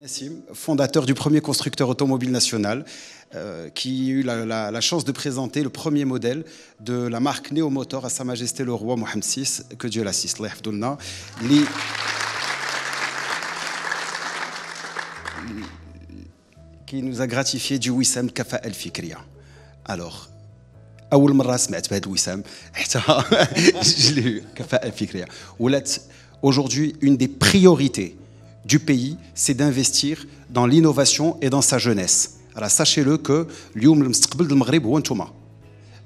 Nassim, fondateur du premier constructeur automobile national, qui a eu la chance de présenter le premier modèle de la marque Neo Motor à Sa Majesté le Roi Mohammed VI, que Dieu l'assiste. Qui nous a gratifié du Wissam Kafa El Fikria. Alors, أول مرة سمعت بهذا الوسام حتى je l'ai eu كفاءة الفكرية. Aujourd'hui, une des priorités du pays, c'est d'investir dans l'innovation et dans sa jeunesse. Alors sachez-le que اليوم المستقبل ديال المغرب هو نتوما.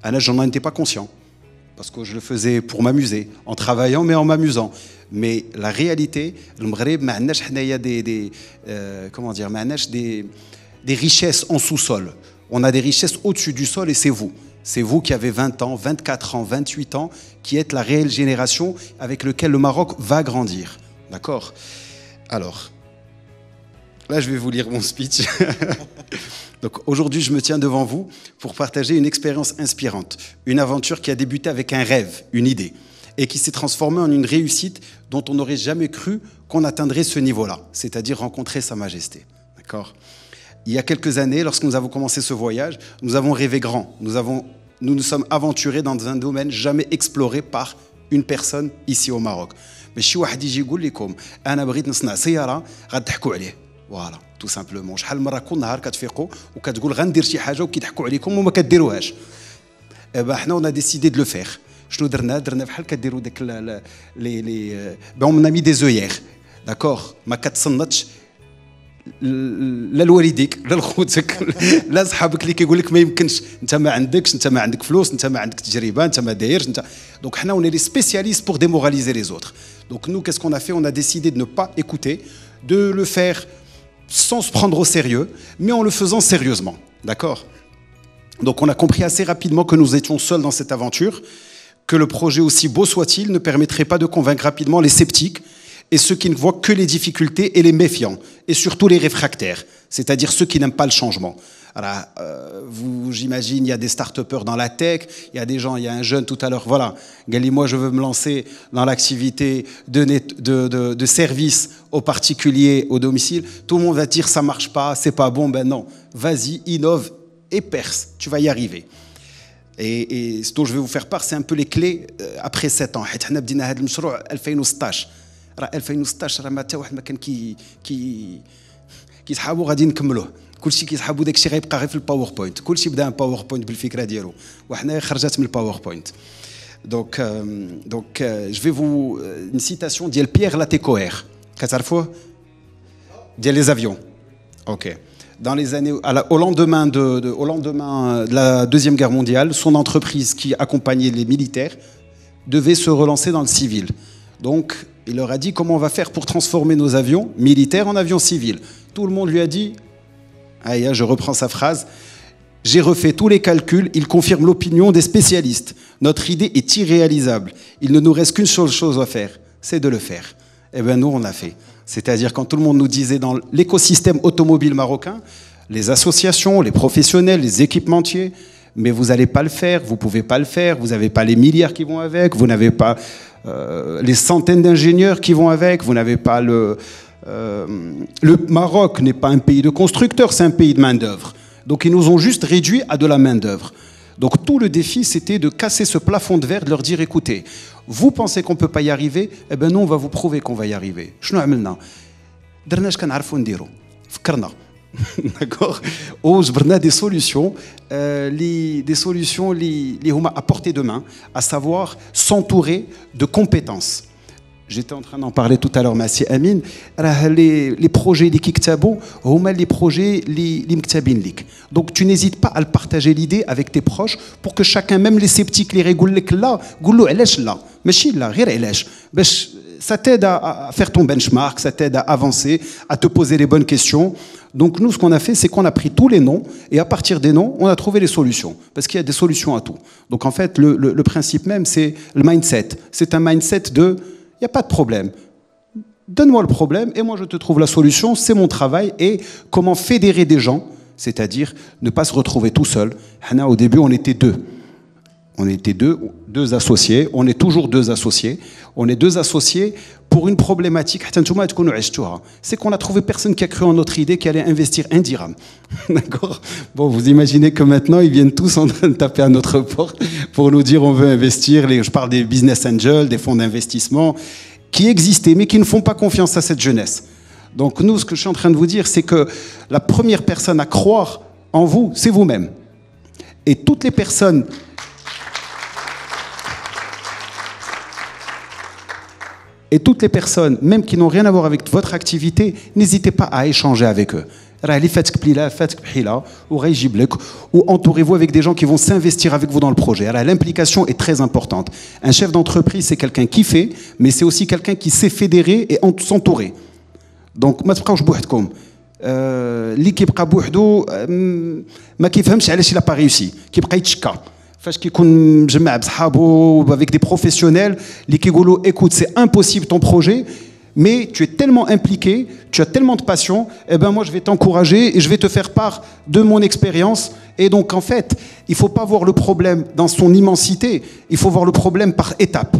أنا j'en étais pas conscient parce que je le faisais pour m'amuser, en travaillant mais en m'amusant. Mais la réalité, le Maghreb ما عندناش حنايا comment dire, ما عندناش des richesses en sous-sol. On a des richesses au-dessus du sol et c'est vous. C'est vous qui avez 20 ans, 24 ans, 28 ans, qui êtes la réelle génération avec laquelle le Maroc va grandir. D'accord ? Alors, là je vais vous lire mon speech. Donc aujourd'hui je me tiens devant vous pour partager une expérience inspirante, une aventure qui a débuté avec un rêve, une idée, et qui s'est transformée en une réussite dont on n'aurait jamais cru qu'on atteindrait ce niveau-là, c'est-à-dire rencontrer Sa Majesté. D'accord ? Il y a quelques années, lorsque nous avons commencé ce voyage, nous avons rêvé grand. Nous nous sommes aventurés dans un domaine jamais exploré par une personne ici au Maroc. Mais si واحد يجي يقول لكم أنا بغيت نصنع سيارة غتضحكوا عليه. Voilà, tout simplement. شحال مرة كل نهار كتفيقوا وكتقول غندير شي حاجة وكيضحكوا عليكم وما كديروهاش. احنا on a décidé de le faire. شنو درنا بحال كديروا داك on a mis des œillères. D'accord, ما كتصنتش لا لوالديك لا لخوتك لا صحابك اللي كيقول لك ما يمكنش انت ما عندكش انت ما عندك فلوس انت ما عندك تجربه انت ما دايرش انت donc حنا on est les spécialistes pour démoraliser les autres. Donc nous qu'est-ce qu'on a fait? On a décidé de ne pas écouter, de le faire sans se prendre au sérieux mais en le faisant sérieusement. D'accord? Donc on a compris assez rapidement que nous étions seuls dans cette aventure, que le projet aussi beau soit-il ne permettrait pas de convaincre rapidement les sceptiques et ceux qui ne voient que les difficultés et les méfiants, et surtout les réfractaires, c'est-à-dire ceux qui n'aiment pas le changement. Alors, j'imagine, il y a des start-upers dans la tech, il y a des gens, il y a un jeune tout à l'heure, voilà, Gali, moi je veux me lancer dans l'activité de service aux particuliers au domicile. Tout le monde va dire ça marche pas, c'est pas bon, ben non, vas-y, innove et perce, tu vas y arriver. Et ce dont je vais vous faire part, c'est un peu les clés après 7 ans. حنا بدينا هذا المشروع 2016. راه 2016 راه ما حتى واحد ما كان كيسحابوا غادي نكملوه كلشي كيسحابوا داكشي غيبقى غير في الباوربوينت كلشي بدا ان باوربوينت بالفكره ديالو وحنا خرجت من الباوربوينت donc je vais vous une citation ديال Pierre Latécoère كتعرفوه ديال les avions. OK. Dans les années au lendemain de la Deuxième Guerre mondiale, son entreprise qui accompagnait les militaires devait se relancer dans le civil. Donc, il leur a dit comment on va faire pour transformer nos avions militaires en avions civils. Tout le monde lui a dit, je reprends sa phrase, j'ai refait tous les calculs, il confirme l'opinion des spécialistes. Notre idée est irréalisable. Il ne nous reste qu'une seule chose à faire, c'est de le faire. Eh bien, nous, on a fait. C'est-à-dire quand tout le monde nous disait dans l'écosystème automobile marocain, les associations, les professionnels, les équipementiers, mais vous n'allez pas le faire, vous ne pouvez pas le faire, vous n'avez pas les milliards qui vont avec, vous n'avez pas les centaines d'ingénieurs qui vont avec, vous n'avez pas le Maroc n'est pas un pays de constructeurs, c'est un pays de main-d'œuvre. Donc ils nous ont juste réduit à de la main-d'œuvre. Donc tout le défi, c'était de casser ce plafond de verre, de leur dire écoutez, vous pensez qu'on ne peut pas y arriver, eh bien nous on va vous prouver qu'on va y arriver. شنو عملنا؟ درنا اش كنعرفوا نديرو، فكرنا. D'accord. On a des solutions à portée de main, à savoir s'entourer de compétences. J'étais en train d'en parler tout à l'heure, Massi Amin. Les projets les kiktabou, les projets les mktabin lik. Donc tu n'hésites pas à le partager l'idée avec tes proches pour que chacun, même les sceptiques, les régoules là, goulou elash là, machi là, غير elash. Ça t'aide à faire ton benchmark, ça t'aide à avancer, à te poser les bonnes questions. Donc nous, ce qu'on a fait, c'est qu'on a pris tous les noms et à partir des noms, on a trouvé les solutions. Parce qu'il y a des solutions à tout. Donc en fait, le principe même, c'est le mindset. C'est un mindset de, il n'y a pas de problème. Donne-moi le problème et moi je te trouve la solution, c'est mon travail. Et comment fédérer des gens, c'est-à-dire ne pas se retrouver tout seul. Au début, on était deux. On était deux associés, on est toujours deux associés. On est deux associés pour une problématique, c'est qu'on a trouvé personne qui a cru en notre idée qui allait investir 1 dirham. D'accord? Bon, vous imaginez que maintenant, ils viennent tous en train de taper à notre porte pour nous dire on veut investir. Je parle des business angels, des fonds d'investissement qui existaient, mais qui ne font pas confiance à cette jeunesse. Donc nous, ce que je suis en train de vous dire, c'est que la première personne à croire en vous, c'est vous-même. Et toutes les personnes... Et toutes les personnes, même qui n'ont rien à voir avec votre activité, n'hésitez pas à échanger avec eux. Ou entourez-vous avec des gens qui vont s'investir avec vous dans le projet. L'implication est très importante. Un chef d'entreprise, c'est quelqu'un qui fait, mais c'est aussi quelqu'un qui sait fédérer et s'entourer. Donc, ما تبقاوش بوحدكم. اللي كيبقى بوحدو ما كيفهمش علاش il a pas réussi. كيبقى يتشكى. فاش كيكون مجمع بصحابو avec des professionnels اللي كيقولوا écoute c'est impossible ton projet mais tu es tellement impliqué, tu as tellement de passion, eh ben moi je vais t'encourager et je vais te faire part de mon expérience. Et donc en fait, il faut pas voir le problème dans son immensité, il faut voir le problème par étapes.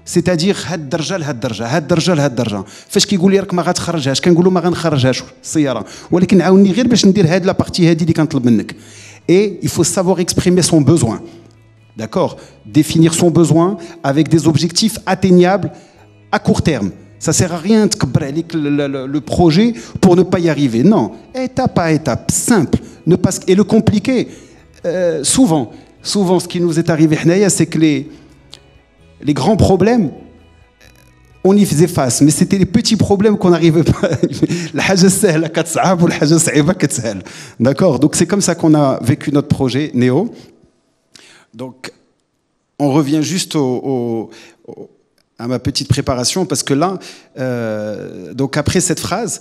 C'est-à-dire هاد الدرجه لهاد الدرجه هاد الدرجه لهاد الدرجه فاش كيقول لي راك ما غاتخرجهاش كنقول له ما غنخرجهاش السياره ولكن عاوني غير باش ندير هاد لا بارتي هادي اللي كنطلب منك. Et il faut savoir exprimer son besoin. D'accord? Définir son besoin avec des objectifs atteignables à court terme. Ça ne sert à rien de cabrer le projet pour ne pas y arriver. Non, étape à étape, simple. Ne pas... Et le compliqué, souvent, ce qui nous est arrivé, c'est que les grands problèmes, on y faisait face, mais c'était les petits problèmes qu'on n'arrivait pas. D'accord? Donc c'est comme ça qu'on a vécu notre projet Néo. Donc, on revient juste à ma petite préparation, parce que là, donc après cette phrase,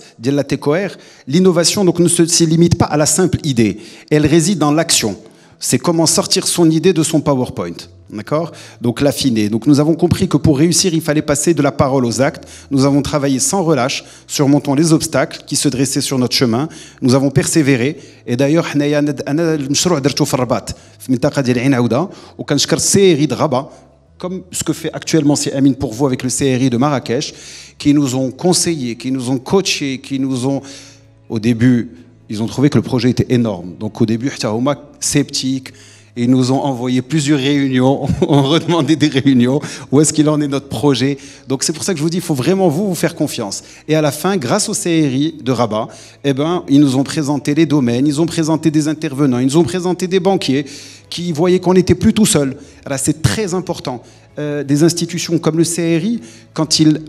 l'innovation donc, ne se limite pas à la simple idée, elle réside dans l'action. C'est comment sortir son idée de son PowerPoint. D'accord? Donc l'affiner. Donc nous avons compris que pour réussir, il fallait passer de la parole aux actes. Nous avons travaillé sans relâche, surmontant les obstacles qui se dressaient sur notre chemin. Nous avons persévéré. Et d'ailleurs, comme ce que fait actuellement Amine pour vous avec le CRI de Marrakech, qui nous ont conseillé, qui nous ont coaché, qui nous ont... Au début, ils ont trouvé que le projet était énorme. Donc au début, sceptiques. Ils nous ont envoyé plusieurs réunions, on redemandé des réunions, où est-ce qu'il en est notre projet. Donc c'est pour ça que je vous dis, il faut vraiment vous faire confiance. Et à la fin, grâce au CRI de Rabat, eh ben, ils nous ont présenté les domaines, ils ont présenté des intervenants, ils nous ont présenté des banquiers qui voyaient qu'on n'était plus tout seul. Alors c'est très important. Des institutions comme le CRI, quand ils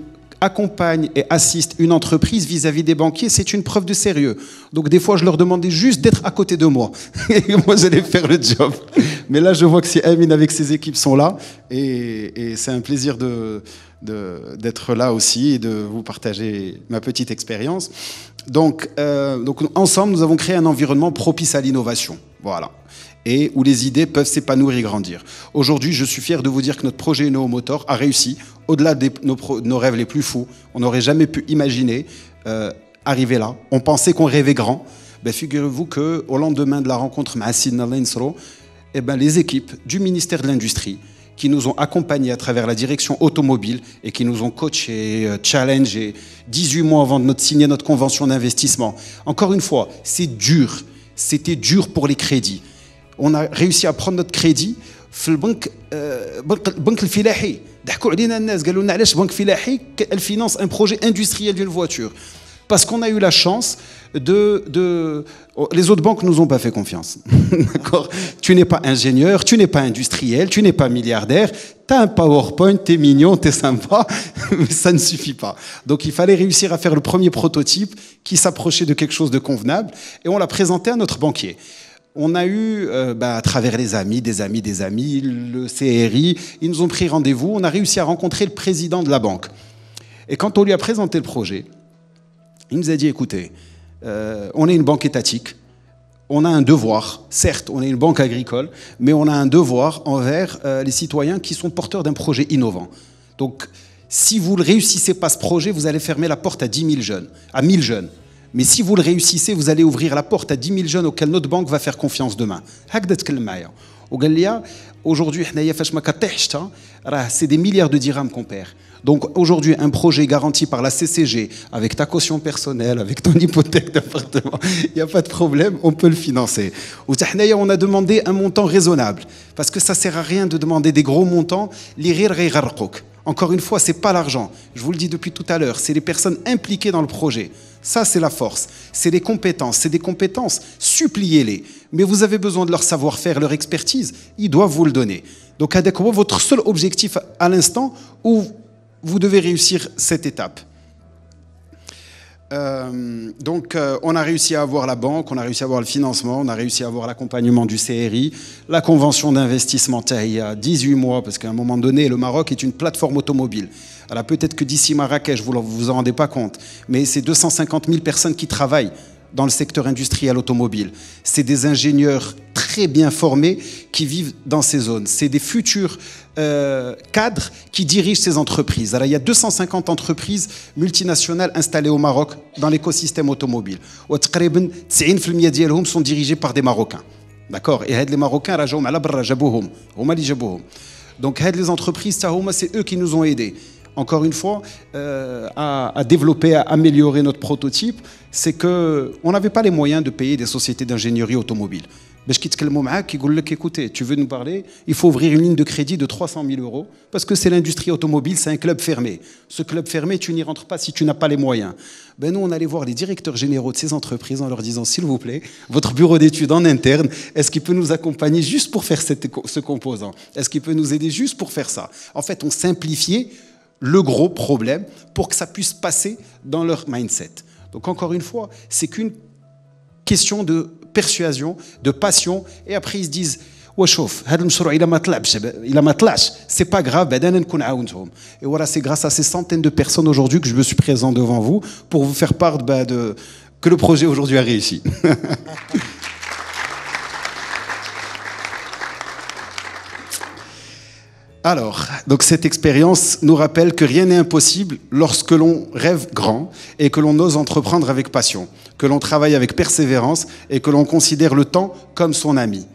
accompagne et assiste une entreprise vis-à-vis des banquiers, c'est une preuve de sérieux. Donc des fois, je leur demandais juste d'être à côté de moi. Et moi, j'allais faire le job. Mais là, je vois que si Amine avec ses équipes sont là. Et c'est un plaisir d'être là aussi et de vous partager ma petite expérience. Donc ensemble, nous avons créé un environnement propice à l'innovation. Voilà. Et où les idées peuvent s'épanouir et grandir. Aujourd'hui, je suis fier de vous dire que notre projet Néo Motor a réussi. Au-delà de nos rêves les plus fous, on n'aurait jamais pu imaginer arriver là. On pensait qu'on rêvait grand. Ben, figurez-vous qu'au lendemain de la rencontre avec Sidna Lainsro, les équipes du ministère de l'Industrie qui nous ont accompagnés à travers la direction automobile et qui nous ont coachés, challengés 18 mois avant de signer notre convention d'investissement. Encore une fois, c'est dur. C'était dur pour les crédits. On a réussi à prendre notre crédit في البنك الفلاحي ضحكوا علينا الناس قالوا لنا علاش بنك فلاحي elle finance un projet industriel d'une voiture parce qu'on a eu la chance les autres banques nous ont pas fait confiance. D'accord? Tu n'es pas ingénieur, tu n'es pas industriel, tu n'es pas milliardaire, tu as un PowerPoint, tu es mignon, tu es sympa, mais ça ne suffit pas. Donc il fallait réussir à faire le premier prototype qui s'approchait de quelque chose de convenable et on l'a présenté à notre banquier. On a eu, à travers des amis, le CRI, ils nous ont pris rendez-vous, on a réussi à rencontrer le président de la banque. Et quand on lui a présenté le projet, il nous a dit, écoutez, on est une banque étatique, on a un devoir, certes, on est une banque agricole, mais on a un devoir envers les citoyens qui sont porteurs d'un projet innovant. Donc, si vous ne réussissez pas ce projet, vous allez fermer la porte à 10 000 jeunes, à 1000 jeunes. Mais si vous le réussissez, vous allez ouvrir la porte à 10 000 jeunes auxquels notre banque va faire confiance demain. Aujourd'hui, c'est des milliards de dirhams qu'on perd. Donc aujourd'hui, un projet garanti par la CCG, avec ta caution personnelle, avec ton hypothèque d'appartement, il n'y a pas de problème, on peut le financer. Au Tahnaya, on a demandé un montant raisonnable, parce que ça ne sert à rien de demander des gros montants. Encore une fois, ce n'est pas l'argent. Je vous le dis depuis tout à l'heure, c'est les personnes impliquées dans le projet. Ça, c'est la force. C'est les compétences. C'est des compétences. Suppliez-les. Mais vous avez besoin de leur savoir-faire, leur expertise. Ils doivent vous le donner. Donc, votre seul objectif à l'instant où vous devez réussir cette étape. On a réussi à avoir la banque, on a réussi à avoir le financement, on a réussi à avoir l'accompagnement du CRI, la convention d'investissement il y a 18 mois, parce qu'à un moment donné, le Maroc est une plateforme automobile. Alors peut-être que d'ici Marrakech, vous ne vous en rendez pas compte, mais c'est 250 000 personnes qui travaillent dans le secteur industriel automobile. C'est des ingénieurs très bien formés qui vivent dans ces zones. C'est des futurs cadres qui dirigent ces entreprises. Alors, il y a 250 entreprises multinationales installées au Maroc dans l'écosystème automobile. Et 90% d'entre sont dirigés par des Marocains. D'accord. Et les Marocains, donc les entreprises, c'est eux qui nous ont aidés. Encore une fois, à développer, à améliorer notre prototype, c'est qu'on n'avait pas les moyens de payer des sociétés d'ingénierie automobile. Écoutez, tu veux nous parler, il faut ouvrir une ligne de crédit de 300 000 euros, parce que c'est l'industrie automobile, c'est un club fermé. Ce club fermé, tu n'y rentres pas si tu n'as pas les moyens. Nous, on allait voir les directeurs généraux de ces entreprises en leur disant, s'il vous plaît, votre bureau d'études en interne, est-ce qu'il peut nous accompagner juste pour faire ce composant? Est-ce qu'il peut nous aider juste pour faire ça? En fait, on simplifiait le gros problème pour que ça puisse passer dans leur mindset. Donc encore une fois, c'est qu'une question de persuasion, de passion, et après ils se disent c'est pas grave, et voilà, c'est grâce à ces centaines de personnes aujourd'hui que je me suis présent devant vous pour vous faire part que le projet aujourd'hui a réussi. Alors, donc cette expérience nous rappelle que rien n'est impossible lorsque l'on rêve grand et que l'on ose entreprendre avec passion, que l'on travaille avec persévérance et que l'on considère le temps comme son ami.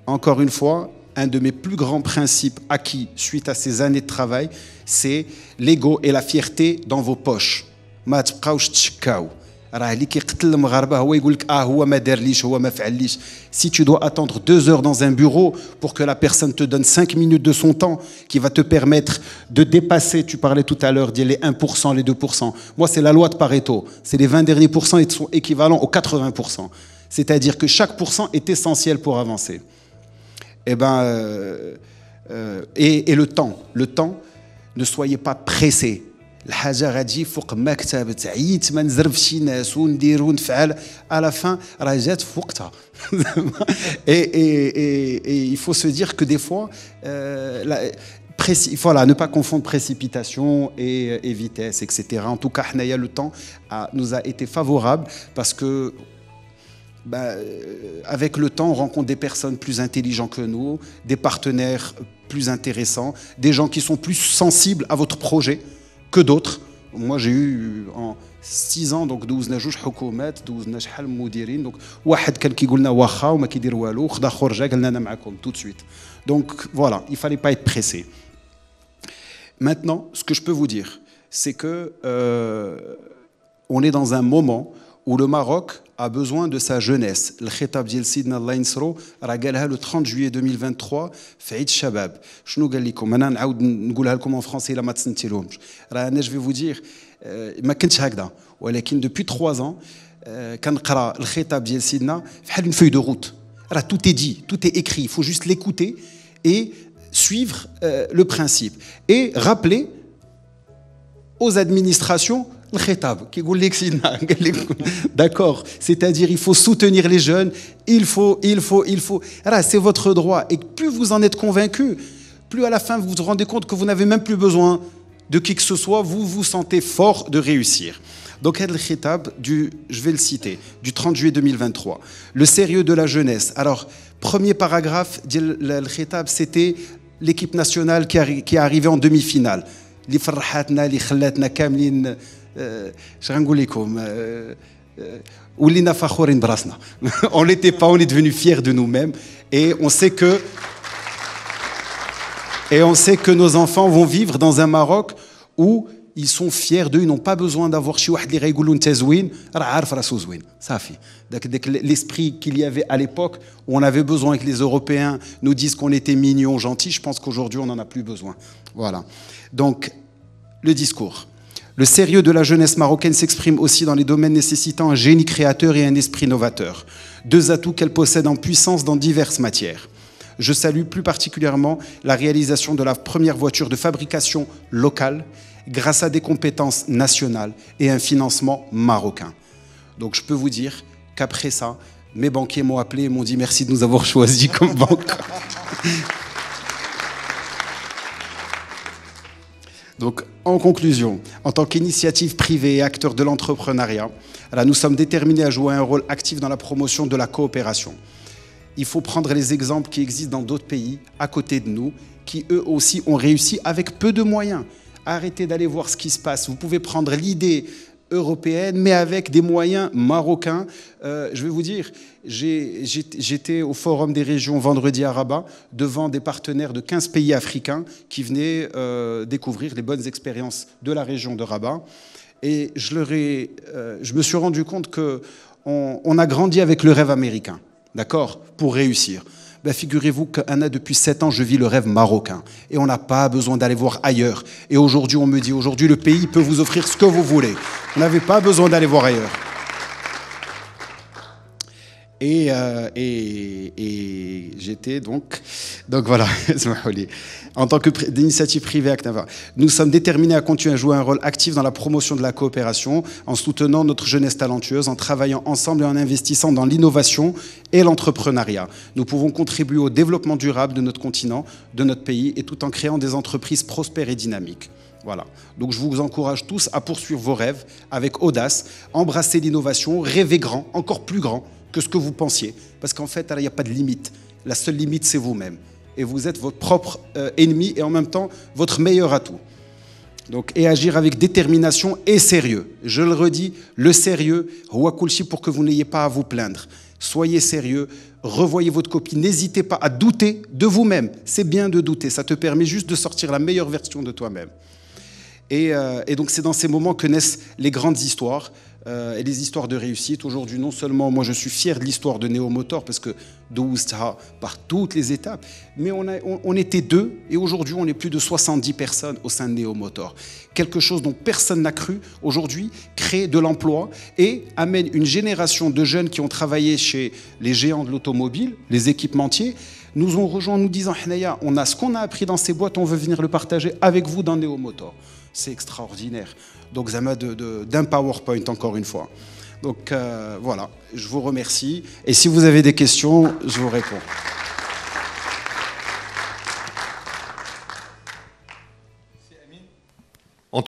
Encore une fois, un de mes plus grands principes acquis suite à ces années de travail, c'est l'ego et la fierté dans vos poches. Ma tbqaouch tchkaou. Si tu dois attendre 2 heures dans un bureau pour que la personne te donne 5 minutes de son temps qui va te permettre de dépasser, tu parlais tout à l'heure, les 1%, les 2%. Moi, c'est la loi de Pareto. C'est les 20 derniers pourcents qui sont équivalents aux 80%. C'est-à-dire que chaque pourcent est essentiel pour avancer. Et le temps, ne soyez pas pressés. الحاجه غادي فوق ما كتبت عييت ما نزرب شي ناس وندير ونفعل à la fin راه جات في وقتها. Et il faut se dire que des fois voilà, ne pas confondre précipitation et vitesse, etc. En tout cas, le temps nous a été favorable parce que avec le temps, on rencontre des personnes plus intelligentes que nous, des partenaires plus intéressants, des gens qui sont plus sensibles à votre projet que d'autres. Moi, j'ai eu en 6 ans, donc 12 جوج حكومات, 12 شحال مديرين, donc واحد كان كيقول لنا واخا وما كيدير والو, خدا خرجه قال لنا انا معكم tout de suite. Donc voilà, il fallait pas être pressé. Maintenant, ce que je peux vous dire, c'est que on est dans un moment où le Maroc a besoin de sa jeunesse. Le khitab ديال سيدنا الله ينصرو راه قالها le 30 juillet 2023 في عيد الشباب. شنو قال لكم؟ انا نعاود نقولها لكم en français الا ما تسنتيلهمش. راه انا je vais vous dire ما كنتش هكذا, ولكن depuis 3 ans كنقرا الخطاب ديال سيدنا بحال une feuille de route. راه tout est dit, tout est écrit, il faut juste l'écouter et suivre le principe et rappeler aux administrations le khitab qui dit que d'accord, c'est-à-dire il faut soutenir les jeunes, il faut c'est votre droit, et plus vous en êtes convaincu, plus à la fin vous vous rendez compte que vous n'avez même plus besoin de qui que ce soit, vous vous sentez fort de réussir. Donc le khitab je vais le citer, du 30 juillet 2023, le sérieux de la jeunesse. Alors premier paragraphe le khitab, c'était l'équipe nationale qui est arrivée en demi-finale. اللي فرحاتنا اللي خلاتنا كاملين اش غنقول لكم ولينا فخورين براسنا. On l'était pas, on est devenu fiers de nous-mêmes et on sait que nos enfants vont vivre dans un Maroc où ils sont fiers d'eux, ils n'ont pas besoin d'avoir شي واحد اللي غايقول له انت زوين راه عارف راسو زوين صافي. داك l'esprit qu'il y avait à l'époque où on avait besoin que les Européens nous disent qu'on était mignons, gentils, je pense qu'aujourd'hui on n'en a plus besoin. Voilà. Donc le discours. Le sérieux de la jeunesse marocaine s'exprime aussi dans les domaines nécessitant un génie créateur et un esprit novateur, deux atouts qu'elle possède en puissance dans diverses matières. Je salue plus particulièrement la réalisation de la première voiture de fabrication locale grâce à des compétences nationales et un financement marocain. Donc je peux vous dire qu'après ça, mes banquiers m'ont appelé et m'ont dit merci de nous avoir choisis comme banque. Donc, en conclusion, en tant qu'initiative privée et acteur de l'entrepreneuriat, nous sommes déterminés à jouer un rôle actif dans la promotion de la coopération. Il faut prendre les exemples qui existent dans d'autres pays à côté de nous, qui eux aussi ont réussi avec peu de moyens. Arrêtez d'aller voir ce qui se passe. Vous pouvez prendre l'idée européenne, mais avec des moyens marocains. Je vais vous dire, j'étais au Forum des régions vendredi à Rabat, devant des partenaires de 15 pays africains qui venaient découvrir les bonnes expériences de la région de Rabat. Et je me suis rendu compte qu'on a grandi avec le rêve américain, d'accord, pour réussir. Ben, figurez-vous qu'Anna, depuis 7 ans, je vis le rêve marocain. Et on n'a pas besoin d'aller voir ailleurs. Et aujourd'hui, on me dit, aujourd'hui, le pays peut vous offrir ce que vous voulez. Vous n'avez pas besoin d'aller voir ailleurs. Et j'étais donc voilà, en tant qu'initiative privée, nous sommes déterminés à continuer à jouer un rôle actif dans la promotion de la coopération, en soutenant notre jeunesse talentueuse, en travaillant ensemble et en investissant dans l'innovation et l'entrepreneuriat. Nous pouvons contribuer au développement durable de notre continent, de notre pays, et tout en créant des entreprises prospères et dynamiques. Voilà. Donc je vous encourage tous à poursuivre vos rêves avec audace, embrasser l'innovation, rêver grand, encore plus grand que ce que vous pensiez. Parce qu'en fait, il n'y a pas de limite. La seule limite, c'est vous-même. Et vous êtes votre propre ennemi et en même temps, votre meilleur atout. Donc, et agir avec détermination et sérieux. Je le redis, le sérieux, pour que vous n'ayez pas à vous plaindre. Soyez sérieux, revoyez votre copie, n'hésitez pas à douter de vous-même. C'est bien de douter, ça te permet juste de sortir la meilleure version de toi-même. Et donc, c'est dans ces moments que naissent les grandes histoires. Et les histoires de réussite. Aujourd'hui, non seulement moi je suis fier de l'histoire de Néo Motor parce que douza par toutes les étapes, mais on était 2 et aujourd'hui on est plus de 70 personnes au sein de Néo Motor. Quelque chose dont personne n'a cru aujourd'hui crée de l'emploi et amène une génération de jeunes qui ont travaillé chez les géants de l'automobile, les équipementiers, nous ont rejoints en nous disant Hnaya, on a ce qu'on a appris dans ces boîtes, on veut venir le partager avec vous dans Néo Motor. C'est extraordinaire. Donc, Zama d'un PowerPoint, encore une fois. Donc, voilà, je vous remercie. Et si vous avez des questions, je vous réponds.